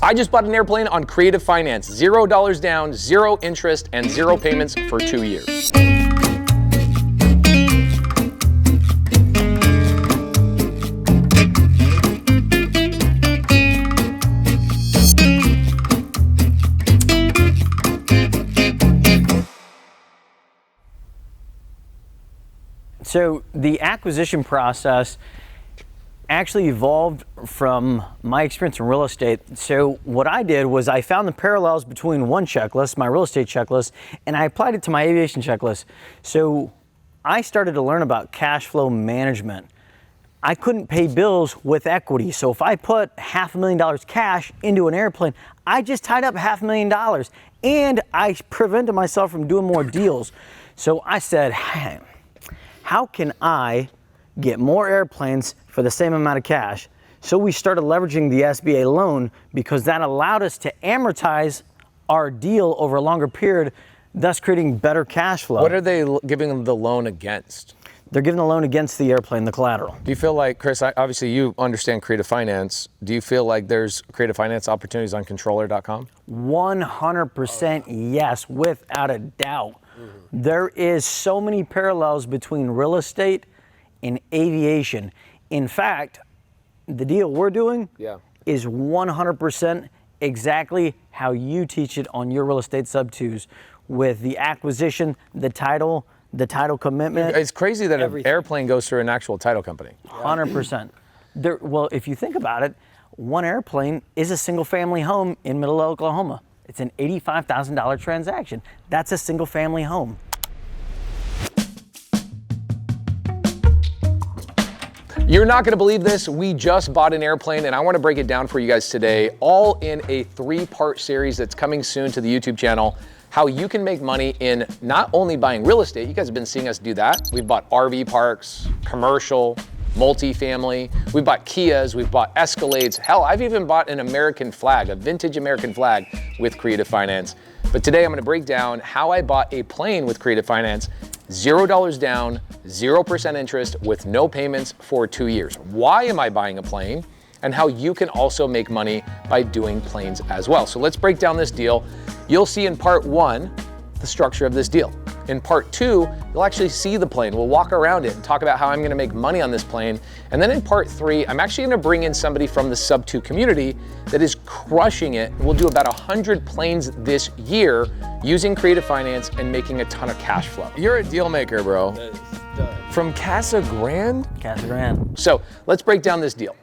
I just bought an airplane on Creative Finance. $0 down, 0 interest, and 0 payments for 2 years. So the acquisition process actually evolved from my experience in real estate. So what I did was I found the parallels between one checklist, my real estate checklist, and I applied it to my aviation checklist. So I started to learn about cash flow management. I couldn't pay bills with equity. So if I put $500,000 cash into an airplane, I just tied up $500,000 and I prevented myself from doing more deals. So I said, hey, how can I get more airplanes for the same amount of cash? So we started leveraging the SBA loan because that allowed us to amortize our deal over a longer period, thus creating better cash flow. What are they giving them the loan against? They're giving the loan against the airplane, the collateral. Do you feel like, Chris, obviously you understand creative finance. Do you feel like there's creative finance opportunities on controller.com? 100% yes, without a doubt. There is so many parallels between real estate and aviation. In fact, the deal we're doing is 100% exactly how you teach it on your real estate sub-twos, with the acquisition, the title commitment. It's crazy that everything. An airplane goes through an actual title company. 100%. Well, if you think about it, one airplane is a single family home in middle Oklahoma. It's an $85,000 transaction. That's a single family home. You're not gonna believe this. We just bought an airplane and I wanna break it down for you guys today, all in a 3-part series that's coming soon to the YouTube channel. How you can make money in not only buying real estate, you guys have been seeing us do that. We've bought RV parks, commercial, multifamily. We've bought Kias, we've bought Escalades. Hell, I've even bought an American flag, a vintage American flag with Creative Finance. But today I'm gonna break down how I bought a plane with Creative Finance, $0 down, 0% interest with no payments for 2 years. Why am I buying a plane? And how you can also make money by doing planes as well. So let's break down this deal. You'll see in part 1, the structure of this deal. In part 2, you'll actually see the plane. We'll walk around it and talk about how I'm gonna make money on this plane. And then in part 3, I'm actually gonna bring in somebody from the Subto community that is crushing it. We'll do about 100 planes this year using Creative Finance and making a ton of cash flow. You're a deal maker, bro. From Casa Grande? Casa Grande. So let's break down this deal.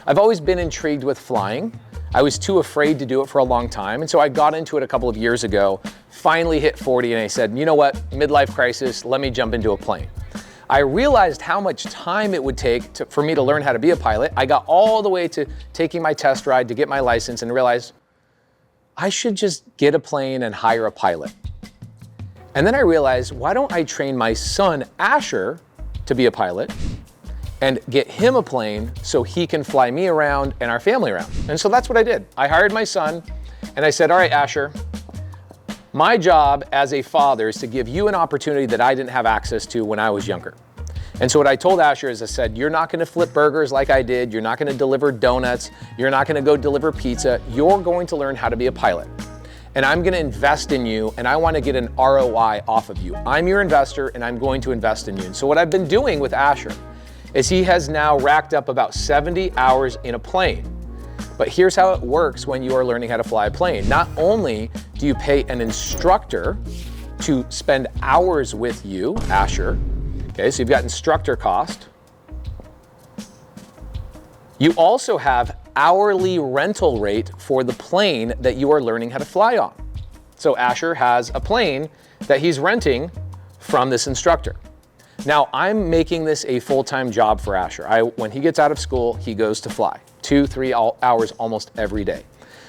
I've always been intrigued with flying. I was too afraid to do it for a long time, and so I got into it a couple of years ago, finally hit 40, and I said, you know what, midlife crisis, let me jump into a plane. I realized how much time it would take for me to learn how to be a pilot. I got all the way to taking my test ride to get my license and realized I should just get a plane and hire a pilot. And then I realized, why don't I train my son, Asher, to be a pilot and get him a plane so he can fly me around and our family around. And so that's what I did. I hired my son and I said, all right, Asher, my job as a father is to give you an opportunity that I didn't have access to when I was younger. And so what I told Asher is I said, you're not gonna flip burgers like I did. You're not gonna deliver donuts. You're not gonna go deliver pizza. You're going to learn how to be a pilot. And I'm gonna invest in you and I wanna get an ROI off of you. I'm your investor and I'm going to invest in you. And so what I've been doing with Asher is he has now racked up about 70 hours in a plane. But here's how it works when you are learning how to fly a plane. Not only do you pay an instructor to spend hours with you, Asher, okay, so you've got instructor cost. You also have hourly rental rate for the plane that you are learning how to fly on. So Asher has a plane that he's renting from this instructor. Now, I'm making this a full-time job for Asher. When he gets out of school, he goes to fly 2-3 hours almost every day.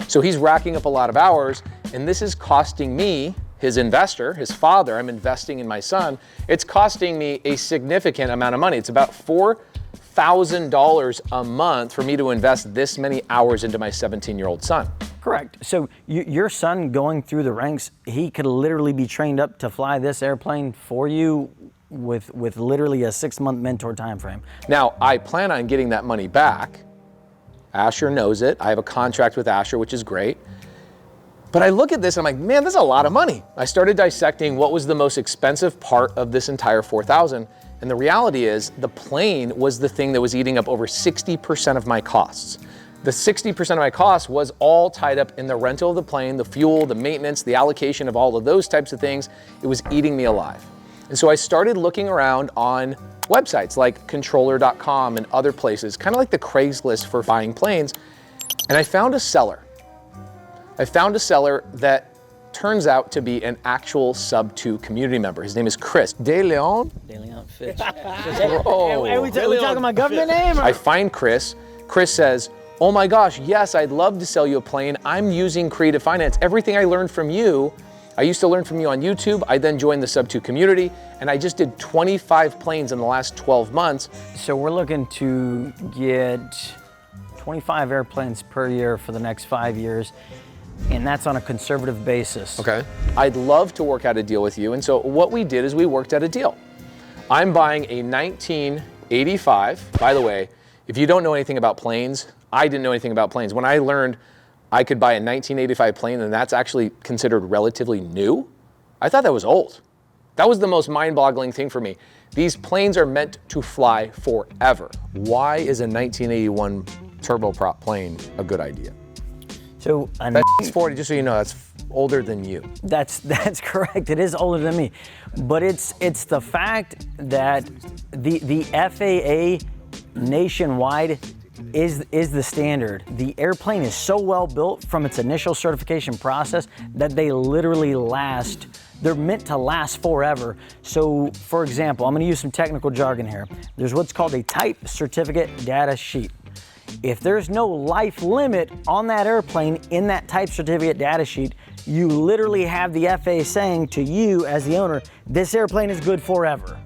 So he's racking up a lot of hours, and this is costing me, his investor, his father, I'm investing in my son, it's costing me a significant amount of money. It's about $4,000 a month for me to invest this many hours into my 17-year-old son. Correct. So your son going through the ranks, he could literally be trained up to fly this airplane for you with literally a 6-month mentor time frame. Now, I plan on getting that money back Asher knows it. I have a contract with Asher, which is great. But I look at this and I'm like, man, that's a lot of money. I started dissecting what was the most expensive part of this entire $4,000. And the reality is the plane was the thing that was eating up over 60% of my costs. The 60% of my costs was all tied up in the rental of the plane, the fuel, the maintenance, the allocation of all of those types of things. It was eating me alive. And so I started looking around on websites like controller.com and other places, kind of like the Craigslist for buying planes. And I found a seller. That turns out to be an actual Subto community member. His name is Chris De Leon. De Leon Fitch. Oh. Are we talking about government name? Or? I find Chris. Chris says, oh my gosh, yes, I'd love to sell you a plane. I'm using creative finance. Everything I learned from you, I used to learn from you on YouTube. I then joined the Subto community, and I just did 25 planes in the last 12 months. So we're looking to get 25 airplanes per year for the next 5 years. And that's on a conservative basis. Okay. I'd love to work out a deal with you. And so what we did is we worked out a deal. I'm buying a 1985. By the way, if you don't know anything about planes, I didn't know anything about planes. When I learned I could buy a 1985 plane and that's actually considered relatively new, I thought that was old. That was the most mind-boggling thing for me. These planes are meant to fly forever. Why is a 1981 turboprop plane a good idea? So That's 40, just so you know, that's older than you. That's correct. It is older than me, but it's the fact that the FAA nationwide is the standard. The airplane is so well built from its initial certification process that they literally last. They're meant to last forever. So, for example, I'm going to use some technical jargon here. There's what's called a type certificate data sheet. If there's no life limit on that airplane in that type certificate data sheet, you literally have the FAA saying to you as the owner, this airplane is good forever.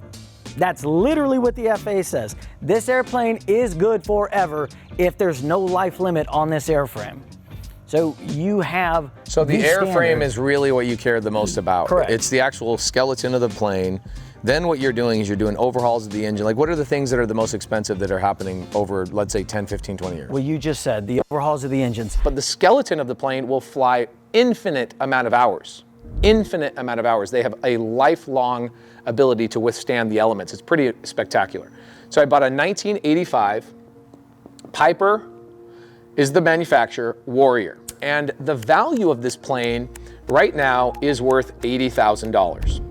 That's literally what the FAA says. This airplane is good forever if there's no life limit on this airframe. So you have So the airframe is really what you care the most about. Correct. It's the actual skeleton of the plane. Then what you're doing is you're doing overhauls of the engine. Like, what are the things that are the most expensive that are happening over, let's say, 10, 15, 20 years? Well, you just said the overhauls of the engines. But the skeleton of the plane will fly infinite amount of hours. Infinite amount of hours. They have a lifelong ability to withstand the elements. It's pretty spectacular. So I bought a 1985 Piper is the manufacturer, Warrior. And the value of this plane right now is worth $80,000.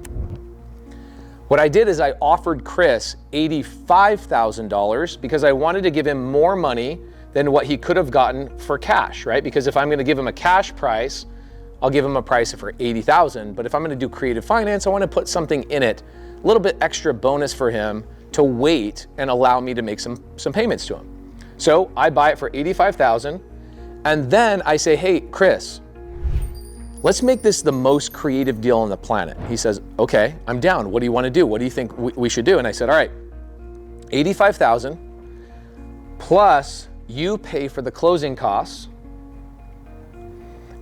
What I did is I offered Chris $85,000 because I wanted to give him more money than what he could have gotten for cash, right? Because if I'm going to give him a cash price, I'll give him a price for $80,000. But if I'm going to do creative finance, I want to put something in it, a little bit extra bonus for him to wait and allow me to make some payments to him. So I buy it for $85,000, and then I say, hey, Chris, let's make this the most creative deal on the planet. He says, okay, I'm down. What do you want to do? What do you think we should do? And I said, all right, $85,000 plus you pay for the closing costs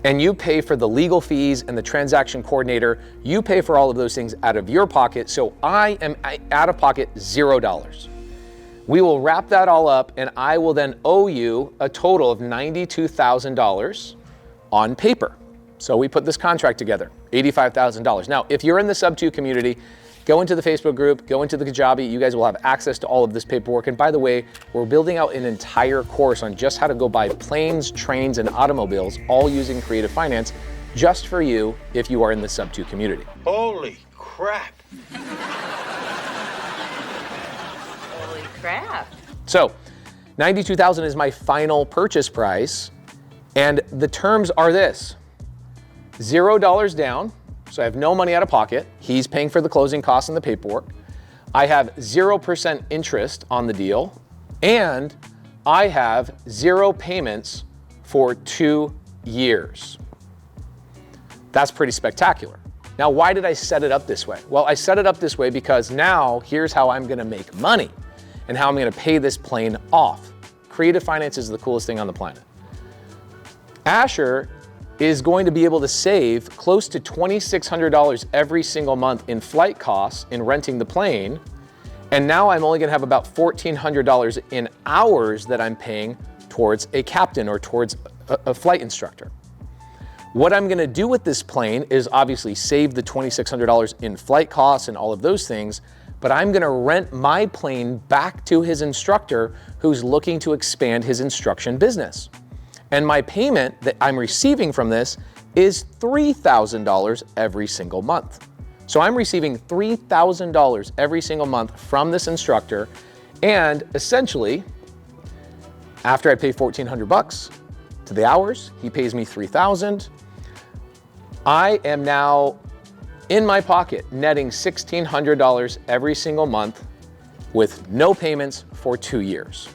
and you pay for the legal fees and the transaction coordinator. You pay for all of those things out of your pocket. So I am out of pocket $0. We will wrap that all up and I will then owe you a total of $92,000 on paper. So we put this contract together, $85,000. Now, if you're in the Subto community, go into the Facebook group, go into the Kajabi, you guys will have access to all of this paperwork. And by the way, we're building out an entire course on just how to go buy planes, trains, and automobiles, all using creative finance, just for you if you are in the Subto community. Holy crap. Holy crap. So, $92,000 is my final purchase price, and the terms are this. $0 down, so I have no money out of pocket. He's paying for the closing costs and the paperwork. I have 0% interest on the deal, and I have 0 payments for 2 years. That's pretty spectacular. Now, why did I set it up this way? Well, I set it up this way because now here's how I'm gonna make money and how I'm gonna pay this plane off. Creative finance is the coolest thing on the planet. Asher is going to be able to save close to $2,600 every single month in flight costs in renting the plane. And now I'm only gonna have about $1,400 in hours that I'm paying towards a captain or towards a flight instructor. What I'm gonna do with this plane is obviously save the $2,600 in flight costs and all of those things, but I'm gonna rent my plane back to his instructor who's looking to expand his instruction business. And my payment that I'm receiving from this is $3,000 every single month. So I'm receiving $3,000 every single month from this instructor, and essentially, after I pay $1,400 to the hours, he pays me $3,000. I am now in my pocket netting $1,600 every single month with no payments for 2 years.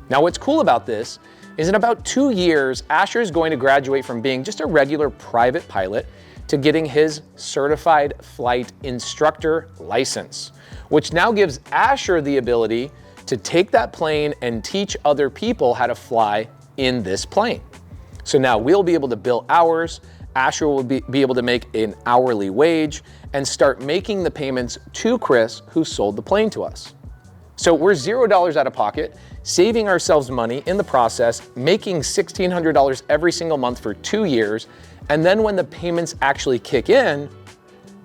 Now what's cool about this is in about 2 years, Asher is going to graduate from being just a regular private pilot to getting his certified flight instructor license, which now gives Asher the ability to take that plane and teach other people how to fly in this plane. So now we'll be able to bill hours, Asher will be able to make an hourly wage and start making the payments to Chris, who sold the plane to us. So we're $0 out of pocket, saving ourselves money in the process, making $1,600 every single month for 2 years. And then when the payments actually kick in,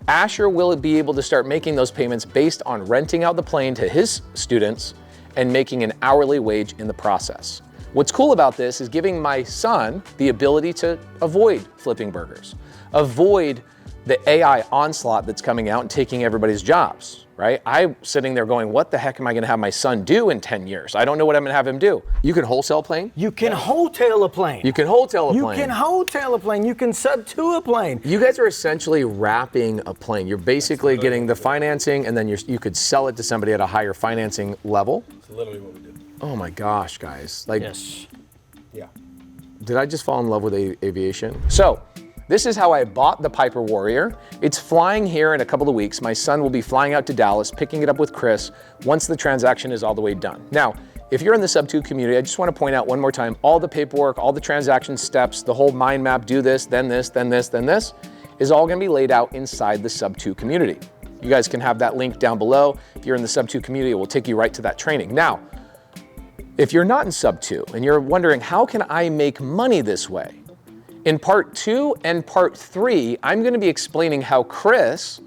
Asher will be able to start making those payments based on renting out the plane to his students and making an hourly wage in the process. What's cool about this is giving my son the ability to avoid flipping burgers, avoid the AI onslaught that's coming out and taking everybody's jobs, right? I'm sitting there going, what the heck am I gonna have my son do in 10 years? I don't know what I'm gonna have him do. You can wholesale a plane? You can wholesale a plane. You can wholesale a You plane. can wholesale a plane. You can Subto a plane. You guys are essentially wrapping a plane. You're basically getting the financing and then you could sell it to somebody at a higher financing level. That's literally what we do. Oh my gosh, guys. Like, Yes. Yeah. did I just fall in love with aviation? So, this is how I bought the Piper Warrior. It's flying here in a couple of weeks. My son will be flying out to Dallas, picking it up with Chris once the transaction is all the way done. Now, if you're in the Subto community, I just want to point out one more time, all the paperwork, all the transaction steps, the whole mind map, do this, then this, then this, then this, is all gonna be laid out inside the Subto community. You guys can have that link down below. If you're in the Subto community, it will take you right to that training. Now, if you're not in Subto and you're wondering, how can I make money this way? In part 2 and part 3, I'm gonna be explaining how Chris,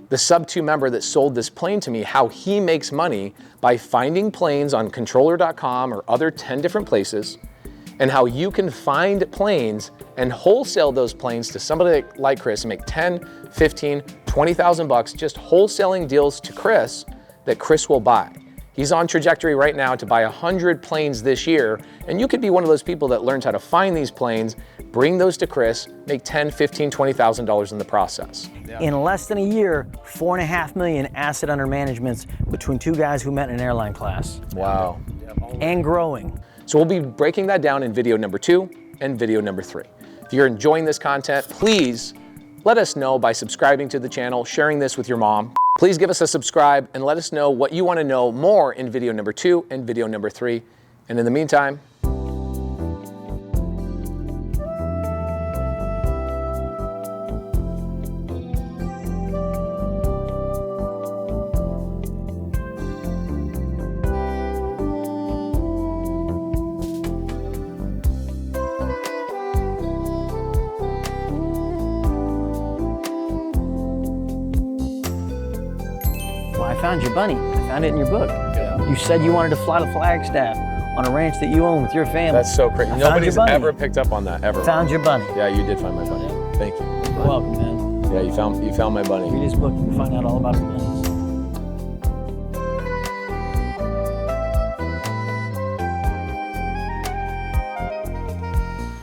the Subto member that sold this plane to me, how he makes money by finding planes on controller.com or other 10 different places, and how you can find planes and wholesale those planes to somebody like Chris and make 10, 15, 20,000 bucks just wholesaling deals to Chris that Chris will buy. He's on trajectory right now to buy 100 planes this year, and you could be one of those people that learns how to find these planes, bring those to Chris, make $10, $15, $20,000 in the process. In less than a year, 4.5 million asset under managements between two guys who met in an airline class. Wow. And growing. So we'll be breaking that down in video number 2 and video number 3. If you're enjoying this content, please let us know by subscribing to the channel, sharing this with your mom. Please give us a subscribe and let us know what you want to know more in video number 2 and video number 3. And in the meantime, Well, I found your bunny. I found it in your book. Yeah. You said you wanted to fly to Flagstaff on a ranch that you own with your family. that's so crazy. Nobody's ever picked up on that, ever. Found your bunny. Yeah, you did find my bunny. Thank you. You're welcome, man. Yeah, you found my bunny. Read his book, you can find out all about the bunnies.